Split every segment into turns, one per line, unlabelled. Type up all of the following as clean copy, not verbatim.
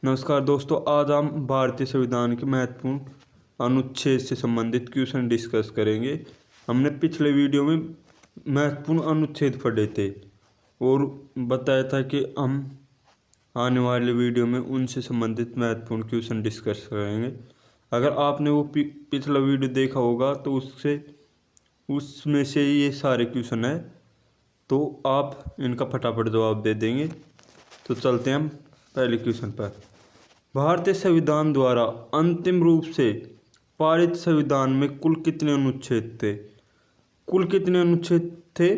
नमस्कार दोस्तों, आज हम भारतीय संविधान के महत्वपूर्ण अनुच्छेद से संबंधित क्वेश्चन डिस्कस करेंगे। हमने पिछले वीडियो में महत्वपूर्ण अनुच्छेद पढ़े थे और बताया था कि हम आने वाले वीडियो में उनसे संबंधित महत्वपूर्ण क्वेश्चन डिस्कस करेंगे। अगर आपने वो पिछला वीडियो देखा होगा तो उसमें से ये सारे क्वेश्चन है, तो आप इनका फटाफट जवाब दे देंगे। तो चलते हैं हम पहले क्वेश्चन पर। भारतीय संविधान द्वारा अंतिम रूप से पारित संविधान में कुल कितने अनुच्छेद थे? कुल कितने अनुच्छेद थे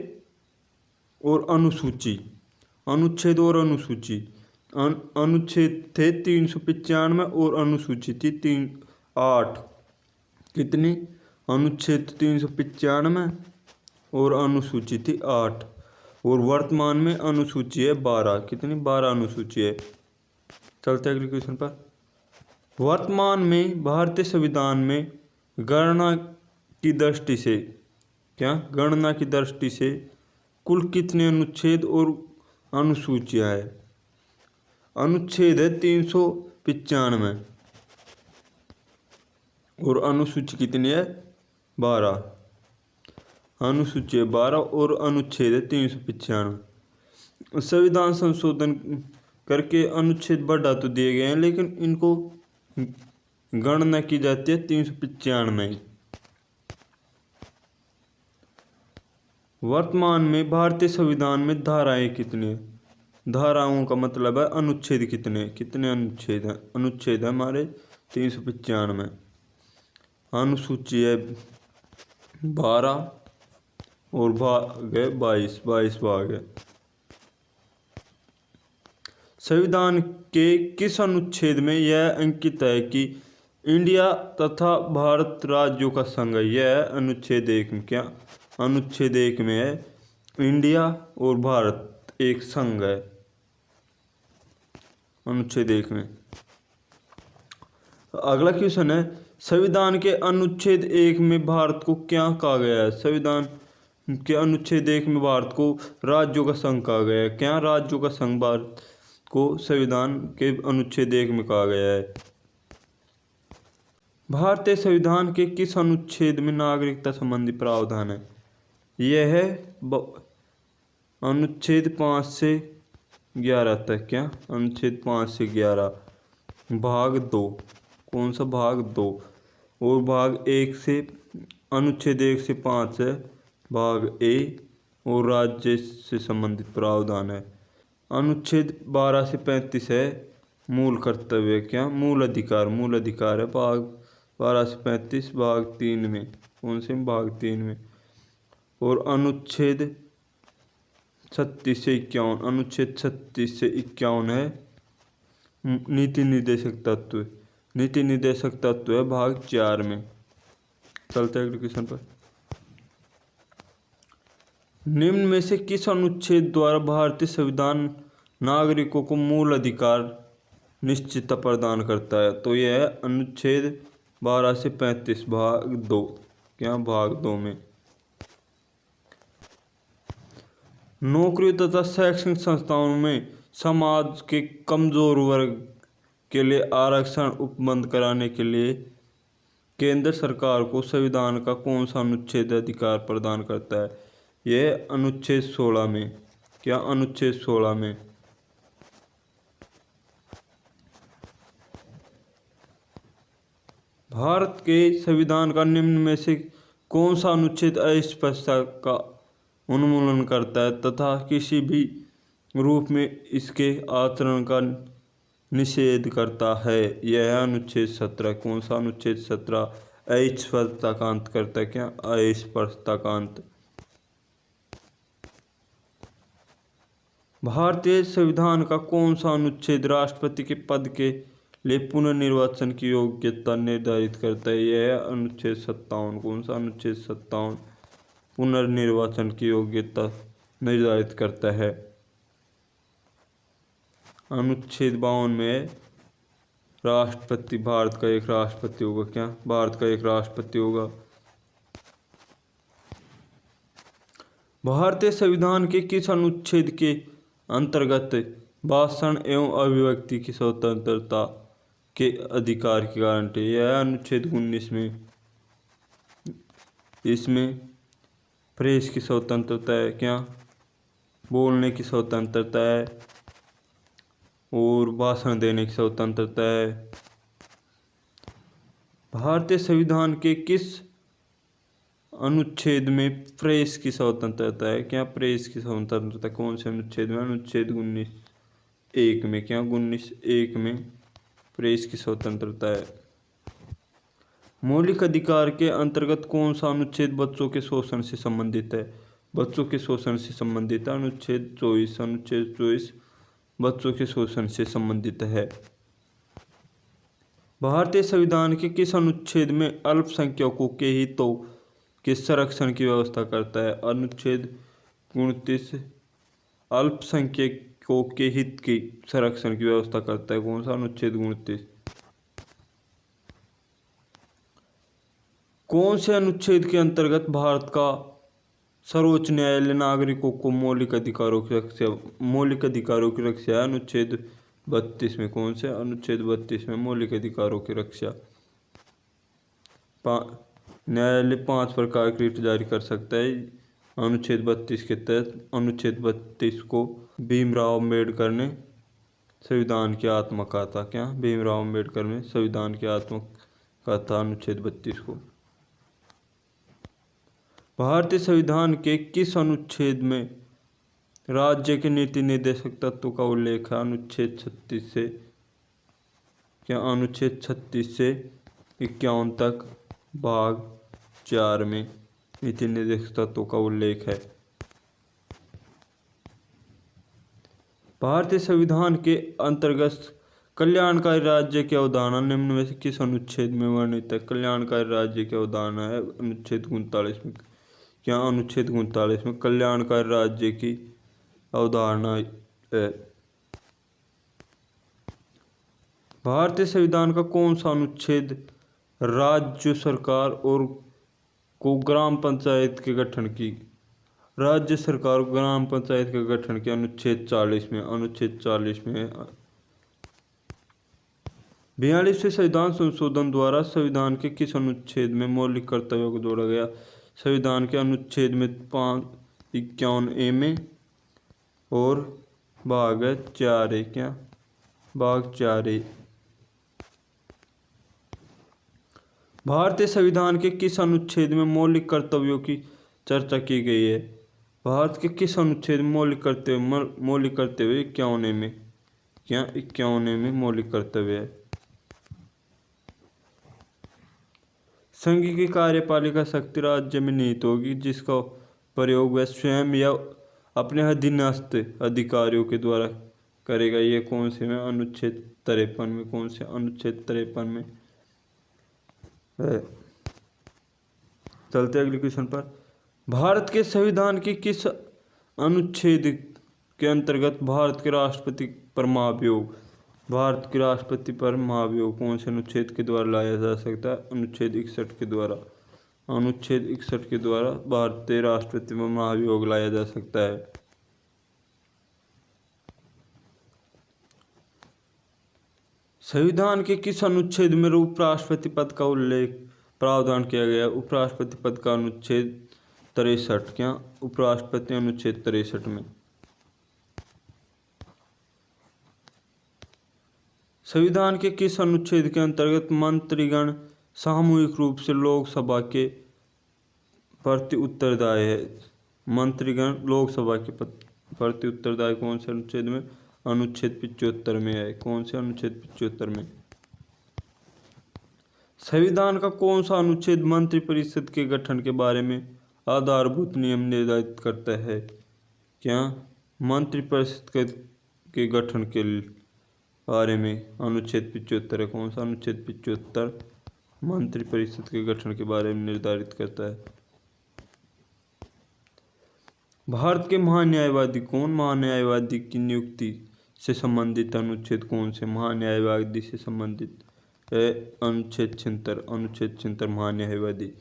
और अनुसूची, अनुच्छेद और अनुसूची। अनुच्छेद थे 395 और अनुसूची थी 8। कितनी? अनुच्छेद 395 और अनुसूची थी 8। और वर्तमान में अनुसूची है 12। कितनी? 12 अनुसूची है। चलते अगले क्वेश्चन पर। वर्तमान में भारतीय संविधान में गणना की दृष्टि से गणना की दृष्टि से कुल कितने अनुच्छेद और अनुसूचियां है? अनुच्छेद है 395 और अनुसूची कितनी है? 12। अनुसूची है 12 और अनुच्छेद है 395। संविधान संशोधन करके अनुच्छेद बढ़ा तो दिए गए हैं, लेकिन इनको गणना की जाती है 395। वर्तमान में भारतीय संविधान में धाराएं कितनी है? धाराओं का मतलब है अनुच्छेद कितने अनुच्छेद हैं? अनुच्छेद है हमारे 395। अनुसूची है 12 और भाग है 22 भाग है। संविधान के किस अनुच्छेद में यह अंकित है कि इंडिया तथा भारत राज्यों का संघ है? यह अनुच्छेद 1 में। क्या? अनुच्छेद 1 में है इंडिया और भारत एक संघ है, अनुच्छेद 1 में। अगला क्वेश्चन है, संविधान के अनुच्छेद 1 में भारत को क्या कहा गया है? संविधान के अनुच्छेद 1 में भारत को राज्यों का संघ कहा गया है। क्या? राज्यों का संघ भारत को संविधान के अनुच्छेद 1 में कहा गया है। भारतीय संविधान के किस अनुच्छेद में नागरिकता संबंधी प्रावधान है? यह है अनुच्छेद 5 से 11 तक। क्या? अनुच्छेद 5 से 11 भाग 2। कौन सा? भाग 2। और भाग 1 से अनुच्छेद 1 से 5 है भाग ए और राज्य से संबंधित प्रावधान है। अनुच्छेद 12 से 35 है मूल कर्तव्य। क्या? मूल अधिकार है भाग 12 से 35 भाग 3 में। कौन से? भाग 3 में। और अनुच्छेद 36 से 51, अनुच्छेद 36 से 51 है नीति निर्देशक तत्व है भाग 4 में। चलते हैं अगले क्वेश्चन पर। निम्न में से किस अनुच्छेद द्वारा भारतीय संविधान नागरिकों को मूल अधिकार निश्चितता प्रदान करता है? तो यह है अनुच्छेद 12 से 35 भाग 2। क्या? भाग 2 में। नौकरियों तथा शैक्षणिक संस्थाओं में समाज के कमजोर वर्ग के लिए आरक्षण उपलब्ध कराने के लिए केंद्र सरकार को संविधान का कौन सा अनुच्छेद अधिकार प्रदान करता है? यह अनुच्छेद 16 में। क्या? अनुच्छेद 16 में। भारत के संविधान का निम्न में से कौन सा अनुच्छेद अस्पृश्यता का उन्मूलन करता है तथा किसी भी रूप में इसके आचरण का निषेध करता है? यह है अनुच्छेद 17। कौन सा? अनुच्छेद 17 अस्पृश्यता का अंत करता है। क्या? अस्पृश्यता का अंत। भारतीय संविधान का कौन सा अनुच्छेद राष्ट्रपति के पद के लिए पुनर्निर्वाचन की योग्यता निर्धारित करता है? यह है अनुच्छेद 57। कौन सा? अनुच्छेद 57 पुनर्निर्वाचन की योग्यता निर्धारित करता है। अनुच्छेद 52 में राष्ट्रपति, भारत का एक राष्ट्रपति होगा। क्या? भारत का एक राष्ट्रपति होगा। भारतीय संविधान के किस अनुच्छेद के अंतर्गत भाषण एवं अभिव्यक्ति की स्वतंत्रता के अधिकार की गारंटी, यह अनुच्छेद 19 में। इसमें प्रेस की स्वतंत्रता है, क्या बोलने की स्वतंत्रता है और भाषण देने की स्वतंत्रता है। भारतीय संविधान के किस अनुच्छेद में प्रेस की स्वतंत्रता है, क्या प्रेस की स्वतंत्रता कौन से अनुच्छेद में? अनुच्छेद 19(1) में, क्या 19(1) में प्रेस की स्वतंत्रता है। मौलिक अधिकार के अंतर्गत कौन सा अनुच्छेद बच्चों के शोषण से संबंधित है? बच्चों के शोषण से संबंधित है अनुच्छेद 24। अनुच्छेद 24 बच्चों के शोषण से संबंधित है। भारतीय संविधान के किस अनुच्छेद में अल्पसंख्यकों के हितों के संरक्षण की व्यवस्था करता है? अनुच्छेद 29 अल्पसंख्यकों के हित की संरक्षण की व्यवस्था करता है। कौन सा? अनुच्छेद 29। कौन से अनुच्छेद के अंतर्गत भारत का सर्वोच्च न्यायालय नागरिकों को मौलिक अधिकारों की रक्षा है? अनुच्छेद 32 में। कौन से? अनुच्छेद 32 में मौलिक अधिकारों की रक्षा। न्यायालय 5 प्रकार की रिट जारी कर सकता है अनुच्छेद 32 के तहत। अनुच्छेद 32 को भीमराव अम्बेडकर ने संविधान की आत्मा कहा था। क्या भीमराव अम्बेडकर ने संविधान की आत्मा कहा था अनुच्छेद 32 को। भारतीय संविधान के किस अनुच्छेद में राज्य के नीति निर्देशक तत्वों का उल्लेख है? अनुच्छेद 36 से, क्या अनुच्छेद 36 से 51 तक भाग 4 में नीति निर्देशक तत्वों का उल्लेख है। भारतीय संविधान के अंतर्गत कल्याणकारी राज्य की अवधारणा निम्न में से किस अनुच्छेद में वर्णित है? कल्याणकारी राज्य की अवधारणा है अनुच्छेद 39 में। क्या अनुच्छेद 39 में कल्याणकारी राज्य की अवधारणा है। भारतीय संविधान का कौन सा अनुच्छेद राज्य सरकार और को ग्राम पंचायत के गठन की, राज्य सरकार को ग्राम पंचायत के गठन के अनुच्छेद 40 में, अनुच्छेद 40 में। 42वें संविधान संशोधन द्वारा संविधान के किस अनुच्छेद में मौलिक कर्तव्यों को जोड़ा गया? संविधान के अनुच्छेद में 51A में और भाग 4A, क्या भाग 4A। भारतीय संविधान के किस अनुच्छेद में मौलिक कर्तव्यों की चर्चा की गई है? भारत के किस अनुच्छेद में मौलिक कर्तव्य 51 में, क्या 51 में मौलिक कर्तव्य है। संघ की कार्यपालिका शक्ति राज्य में निहित होगी जिसका प्रयोग वह स्वयं या अपने अधीनस्थ अधिकारियों के द्वारा करेगा। ये कौन से में? अनुच्छेद 53 में। कौन से? अनुच्छेद 53 में है। चलते अगले क्वेश्चन पर। भारत के संविधान के किस अनुच्छेद के अंतर्गत भारत के राष्ट्रपति पर महाभियोग, भारत के राष्ट्रपति पर महाभियोग कौन से अनुच्छेद के द्वारा लाया जा सकता है? अनुच्छेद 61 के द्वारा। अनुच्छेद 61 के द्वारा भारतीय राष्ट्रपति पर महाभियोग लाया जा सकता है। संविधान के किस अनुच्छेद में उपराष्ट्रपति पद का उल्लेख प्रावधान किया गया? उपराष्ट्रपति पद का अनुच्छेद 63, क्या उपराष्ट्रपति अनुच्छेद 63 में। संविधान के किस अनुच्छेद के अंतर्गत मंत्रीगण सामूहिक रूप से लोकसभा के प्रति उत्तरदायी है? मंत्रीगण लोकसभा के प्रति उत्तरदायी कौन से अनुच्छेद में? अनुच्छेद 75 में है। कौन से? अनुच्छेद 75 में। संविधान का कौन सा अनुच्छेद मंत्रिपरिषद के गठन के बारे में आधारभूत नियम निर्धारित करता है? क्या मंत्रिपरिषद के गठन के बारे में अनुच्छेद 75 है। कौन सा? अनुच्छेद 75 मंत्रिपरिषद के गठन के बारे में निर्धारित करता है। भारत के महान्यायवादी कौन? महान्यायवादी की नियुक्ति से संबंधित अनुच्छेद कौन से? महान्यायवादी से संबंधित है अनुच्छेद 76। अनुच्छेद 76 महान्यायवादी।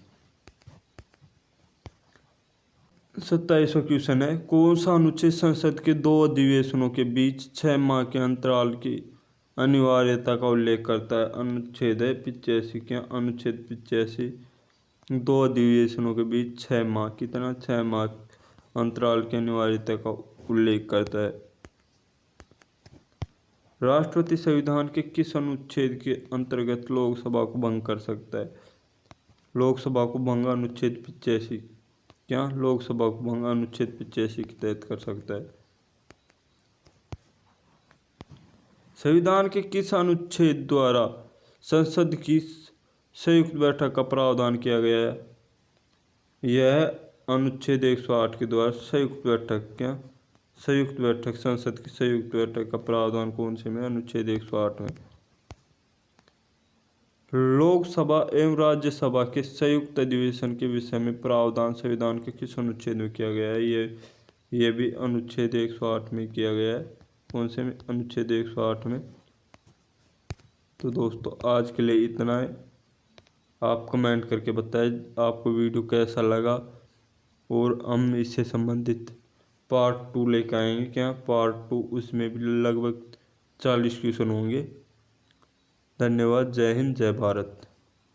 27वां क्वेश्चन है, कौन सा अनुच्छेद संसद के 2 अधिवेशनों के बीच 6 माह के अंतराल की अनिवार्यता का उल्लेख करता है? अनुच्छेद है 85। क्या? अनुच्छेद 85 2 अधिवेशनों के बीच 6 माह, कितना? 6 माह अंतराल की अनिवार्यता का उल्लेख करता है। राष्ट्रपति संविधान के किस अनुच्छेद के अंतर्गत लोकसभा को भंग कर सकता है? लोकसभा को भंग अनुच्छेद 85। क्या? लोकसभा को भंग अनुच्छेद 85 के तहत कर सकता है। संविधान के किस अनुच्छेद द्वारा संसद की संयुक्त बैठक का प्रावधान किया गया है? यह अनुच्छेद 108 के द्वारा संयुक्त बैठक, क्या? संयुक्त बैठक, संसद की संयुक्त बैठक का प्रावधान कौन से में? अनुच्छेद 108 में। लोकसभा एवं राज्यसभा के संयुक्त अधिवेशन के विषय में प्रावधान संविधान के किस अनुच्छेद में किया गया है? ये भी अनुच्छेद 108 में किया गया है। कौन से में? अनुच्छेद 108 में। तो दोस्तों आज के लिए इतना है। आप कमेंट करके बताएं आपको वीडियो कैसा लगा, और हम इससे संबंधित पार्ट 2 लेकर आएंगे। क्या? पार्ट 2, उसमें भी लगभग 40 क्वेश्चन होंगे। धन्यवाद। जय हिंद, जय भारत।